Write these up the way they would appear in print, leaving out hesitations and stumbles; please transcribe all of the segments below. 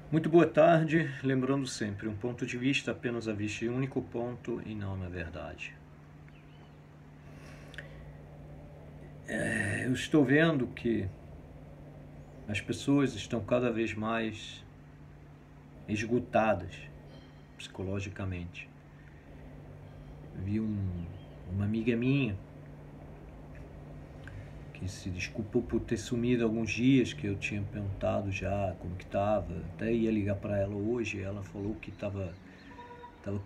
Muito boa tarde, lembrando sempre, um ponto de vista apenas a vista de um único ponto e não na verdade. Eu estou vendo que as pessoas estão cada vez mais esgotadas psicologicamente. Vi uma amiga minha que se desculpou por ter sumido alguns dias, que eu tinha perguntado já como que estava, até ia ligar para ela hoje. Ela falou que estava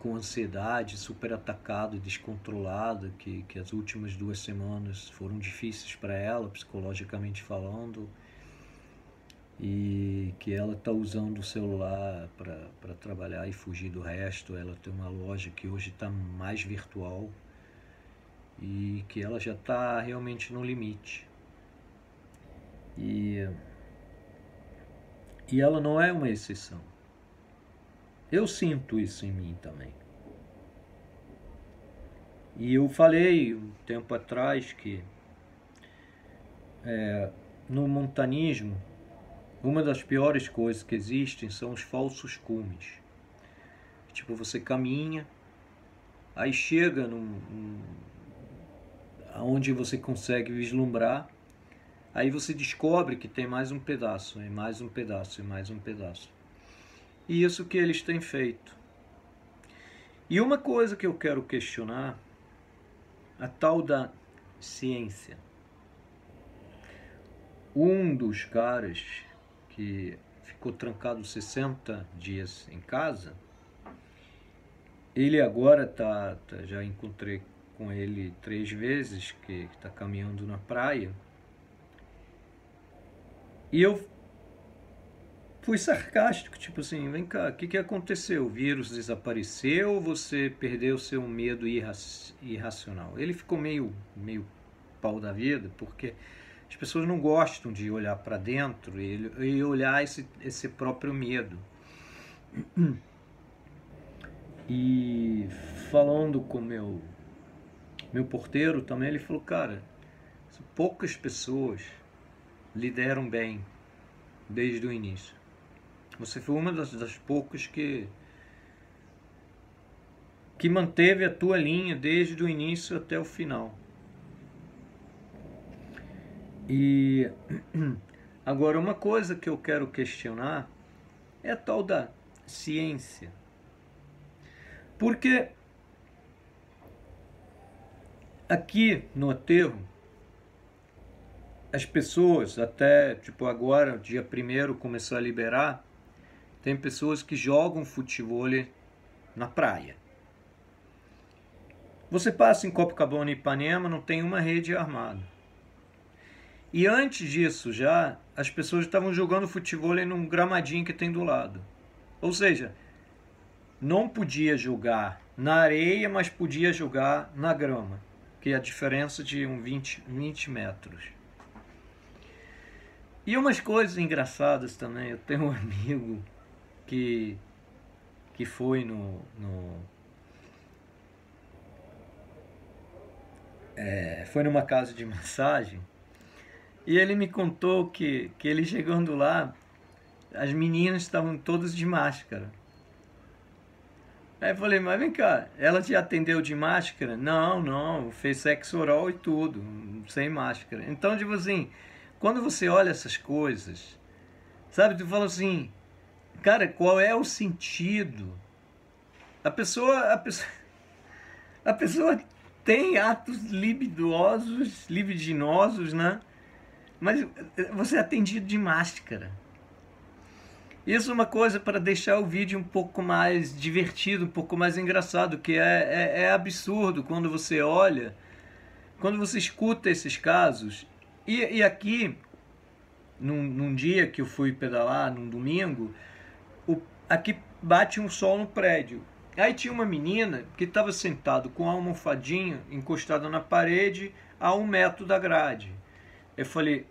com ansiedade, super atacada e descontrolada, que as últimas 2 semanas foram difíceis para ela, psicologicamente falando, e que ela está usando o celular para trabalhar e fugir do resto. Ela tem uma loja que hoje está mais virtual e que ela já está realmente no limite. E ela não é uma exceção. Eu sinto isso em mim também. E eu falei um tempo atrás que no montanismo, uma das piores coisas que existem são os falsos cumes. Tipo, você caminha, aí chega aonde você consegue vislumbrar, aí você descobre que tem mais um pedaço, e mais um pedaço, e mais um pedaço. E isso que eles têm feito. E uma coisa que eu quero questionar, a tal da ciência. Um dos caras que ficou trancado 60 dias em casa, ele agora já encontrei com ele 3 vezes, que está caminhando na praia, e eu fui sarcástico, tipo assim, vem cá, o que aconteceu? O vírus desapareceu ou você perdeu seu medo irracional? Ele ficou meio pau da vida, porque as pessoas não gostam de olhar para dentro e olhar esse próprio medo. E falando com meu porteiro também, ele falou, cara, poucas pessoas lideram bem desde o início. Você foi uma das poucas que manteve a tua linha desde o início até o final. E agora, uma coisa que eu quero questionar é a tal da ciência. Porque aqui no aterro, as pessoas, até tipo agora, dia 1º, começou a liberar, tem pessoas que jogam futevôlei na praia. Você passa em Copacabana e Ipanema, não tem uma rede armada. E antes disso já, as pessoas estavam jogando futevôlei num gramadinho que tem do lado. Ou seja, não podia jogar na areia, mas podia jogar na grama, que é a diferença de 20 metros. E umas coisas engraçadas também. Eu tenho um amigo que foi foi numa casa de massagem, e ele me contou que ele chegando lá, as meninas estavam todas de máscara. Aí eu falei, mas vem cá, ela te atendeu de máscara? Não, fez sexo oral e tudo, sem máscara. Então, tipo assim, quando você olha essas coisas, sabe, tu fala assim, cara, qual é o sentido? A pessoa tem atos libidinosos, né? Mas você é atendido de máscara. Isso é uma coisa para deixar o vídeo um pouco mais divertido, um pouco mais engraçado, que é absurdo quando você olha, quando você escuta esses casos. E aqui, num dia que eu fui pedalar, num domingo, aqui bate um sol no prédio. Aí tinha uma menina que estava sentada com a almofadinha encostada na parede a 1 metro da grade. Eu falei,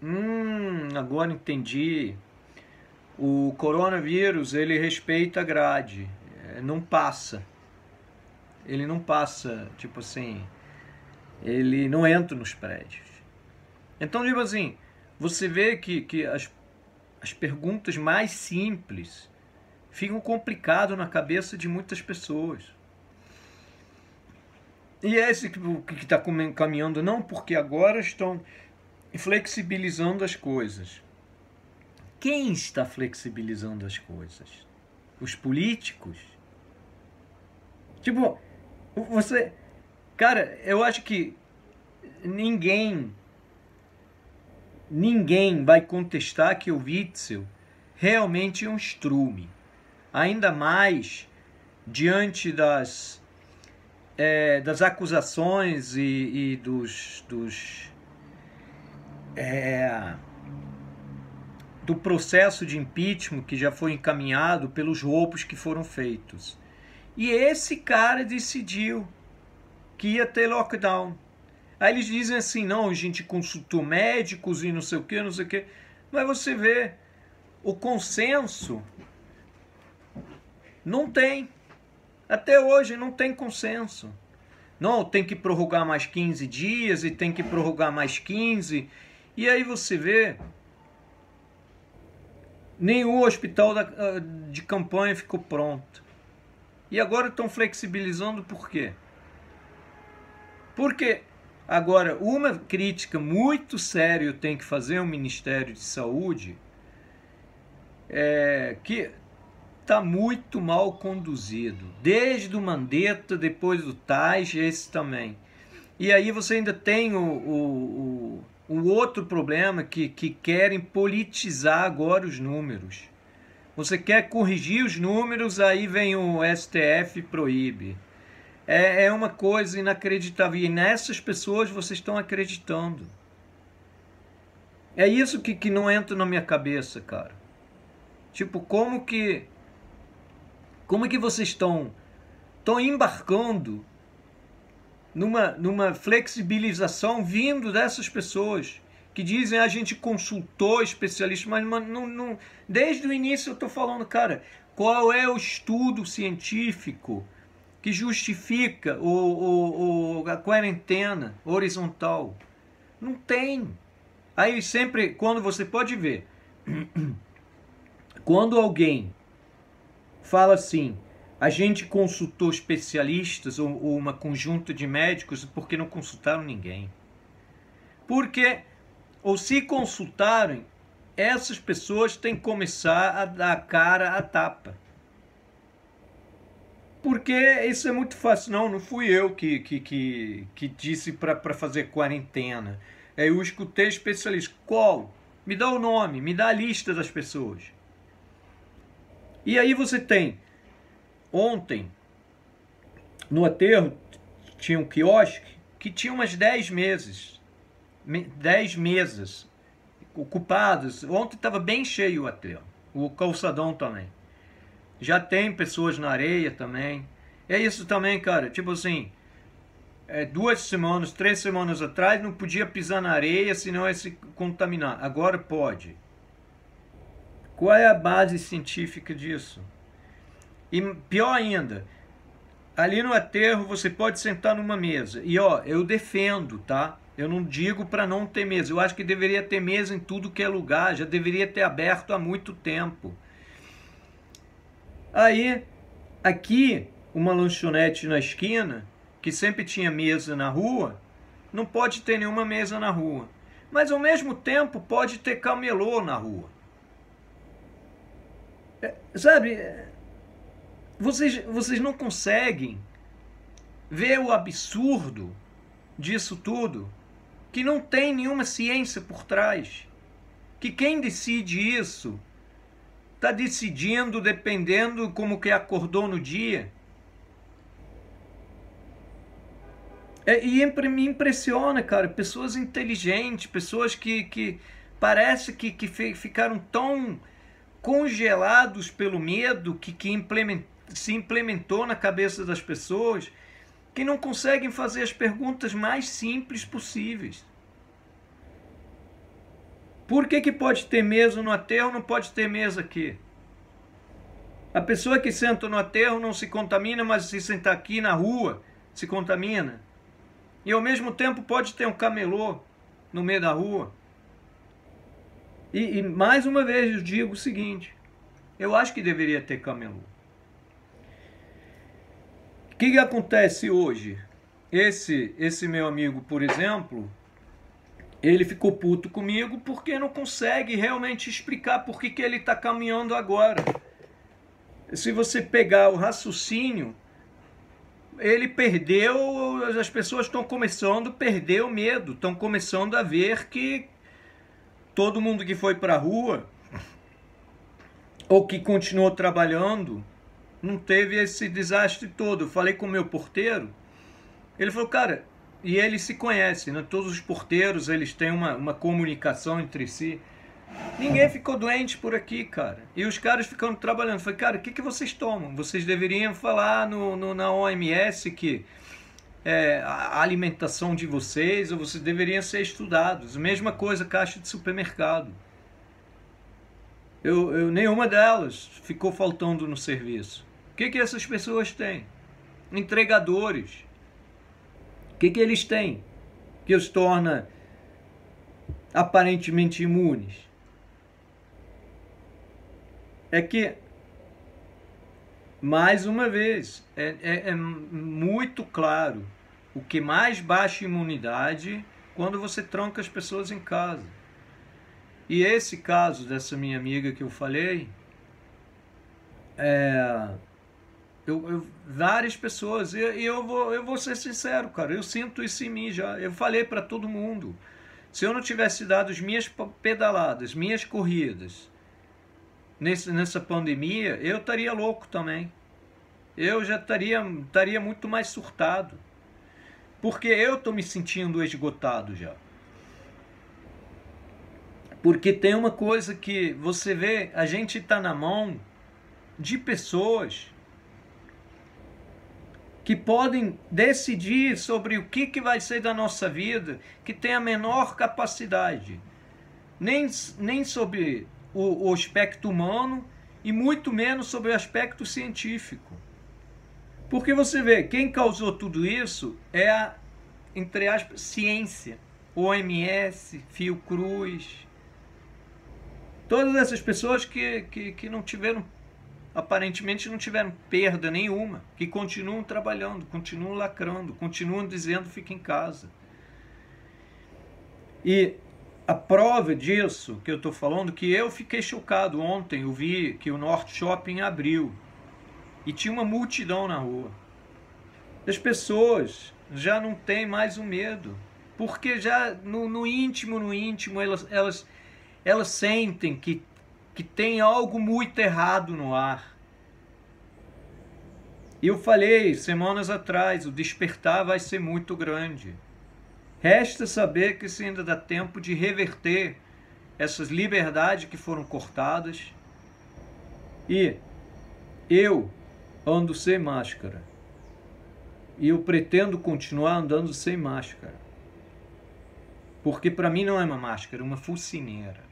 agora entendi. O coronavírus, ele respeita a grade, não passa. Ele não passa, tipo assim, ele não entra nos prédios. Então, tipo assim, você vê que as perguntas mais simples ficam complicados na cabeça de muitas pessoas. E é esse que está caminhando, não, porque agora estão flexibilizando as coisas. Quem está flexibilizando as coisas? Os políticos? Tipo, você... Cara, eu acho que ninguém vai contestar que o Witzel realmente é um estrume. Ainda mais diante das acusações e do processo de impeachment que já foi encaminhado pelos roubos que foram feitos. E esse cara decidiu que ia ter lockdown. Aí eles dizem assim, não, a gente consultou médicos e não sei o que, não sei o que. Mas você vê, o consenso não tem. Até hoje não tem consenso. Não, tem que prorrogar mais 15 dias e tem que prorrogar mais 15. E aí você vê, nenhum hospital de campanha ficou pronto. E agora estão flexibilizando por quê? Porque agora uma crítica muito séria eu tenho que fazer ao Ministério de Saúde que está muito mal conduzido. Desde o Mandetta, depois do Tais, esse também. E aí você ainda tem o outro problema que querem politizar agora os números. Você quer corrigir os números, aí vem o STF e proíbe. É uma coisa inacreditável. E nessas pessoas vocês estão acreditando. É isso que não entra na minha cabeça, cara. Tipo, como que vocês estão embarcando numa flexibilização vindo dessas pessoas que dizem a gente consultou especialistas, mas não, desde o início eu estou falando, cara, qual é o estudo científico que justifica a quarentena horizontal? Não tem. Aí sempre, quando você pode ver, quando alguém fala assim, a gente consultou especialistas ou uma conjunta de médicos porque não consultaram ninguém. Porque, ou se consultarem, essas pessoas têm que começar a dar cara a tapa. Porque isso é muito fácil. Não fui eu que disse para fazer quarentena. Eu escutei especialista. Qual? Me dá o nome, me dá a lista das pessoas. E aí você tem, ontem, no aterro, tinha um quiosque que tinha umas 10 mesas. 10 mesas ocupadas. Ontem estava bem cheio o aterro. O calçadão também. Já tem pessoas na areia também. É isso também, cara. Tipo assim, 2 semanas, 3 semanas atrás não podia pisar na areia, senão ia se contaminar. Agora pode. Qual é a base científica disso? E pior ainda, ali no aterro você pode sentar numa mesa. E ó, eu defendo, tá? Eu não digo para não ter mesa. Eu acho que deveria ter mesa em tudo que é lugar. Já deveria ter aberto há muito tempo. Aí, aqui, uma lanchonete na esquina, que sempre tinha mesa na rua, não pode ter nenhuma mesa na rua. Mas, ao mesmo tempo, pode ter camelô na rua. Sabe, vocês não conseguem ver o absurdo disso tudo, que não tem nenhuma ciência por trás, que quem decide isso está decidindo dependendo como que acordou no dia. E me impressiona, cara, pessoas inteligentes, pessoas que parece que ficaram tão congelados pelo medo que se implementou na cabeça das pessoas, que não conseguem fazer as perguntas mais simples possíveis. Por que pode ter mesa no aterro, não pode ter mesa aqui? A pessoa que senta no aterro não se contamina, mas se sentar aqui na rua se contamina. E ao mesmo tempo pode ter um camelô no meio da rua. E mais uma vez eu digo o seguinte, Eu acho que deveria ter camelô. O que acontece hoje? Esse meu amigo, por exemplo, ele ficou puto comigo porque não consegue realmente explicar por que ele está caminhando agora. Se você pegar o raciocínio, ele perdeu, as pessoas estão começando a perder o medo, estão começando a ver que todo mundo que foi para a rua ou que continuou trabalhando não teve esse desastre todo. Eu falei com o meu porteiro, ele falou, cara, e eles se conhecem, né? Todos os porteiros, eles têm uma comunicação entre si. Ninguém ficou doente por aqui, cara. E os caras ficando trabalhando. Eu falei, cara, o que vocês tomam? Vocês deveriam falar na OMS que a alimentação de vocês, ou vocês deveriam ser estudados. Mesma coisa, caixa de supermercado. Nenhuma delas ficou faltando no serviço. O que essas pessoas têm? Entregadores. O que eles têm que os torna aparentemente imunes? É que, mais uma vez, é muito claro o que mais baixa imunidade quando você tranca as pessoas em casa. E esse caso dessa minha amiga que eu falei, várias pessoas, e eu vou ser sincero, cara, eu sinto isso em mim já. Eu falei para todo mundo, se eu não tivesse dado as minhas pedaladas, minhas corridas, nessa pandemia, eu estaria louco também. Eu já estaria muito mais surtado. Porque eu estou me sentindo esgotado já. Porque tem uma coisa que você vê, a gente está na mão de pessoas que podem decidir sobre o que vai ser da nossa vida, que tem a menor capacidade. Nem sobre o aspecto humano e muito menos sobre o aspecto científico. Porque você vê, quem causou tudo isso é a, entre aspas, ciência. OMS, Fiocruz. Todas essas pessoas que não tiveram, aparentemente não tiveram perda nenhuma, que continuam trabalhando, continuam lacrando, continuam dizendo fica em casa. E a prova disso que eu estou falando, que eu fiquei chocado ontem, eu vi que o Norte Shopping abriu e tinha uma multidão na rua. As pessoas já não têm mais o medo, porque já no íntimo, elas sentem que tem algo muito errado no ar. E eu falei semanas atrás, o despertar vai ser muito grande. Resta saber que se ainda dá tempo de reverter essas liberdades que foram cortadas. E eu ando sem máscara. E eu pretendo continuar andando sem máscara. Porque para mim não é uma máscara, é uma focinheira.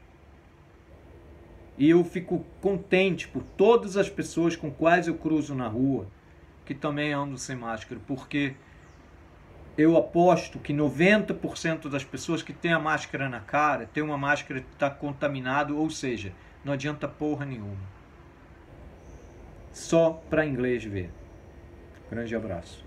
E eu fico contente por todas as pessoas com quais eu cruzo na rua, que também andam sem máscara, porque eu aposto que 90% das pessoas que têm a máscara na cara, tem uma máscara que está contaminado, ou seja, não adianta porra nenhuma. Só para inglês ver. Grande abraço.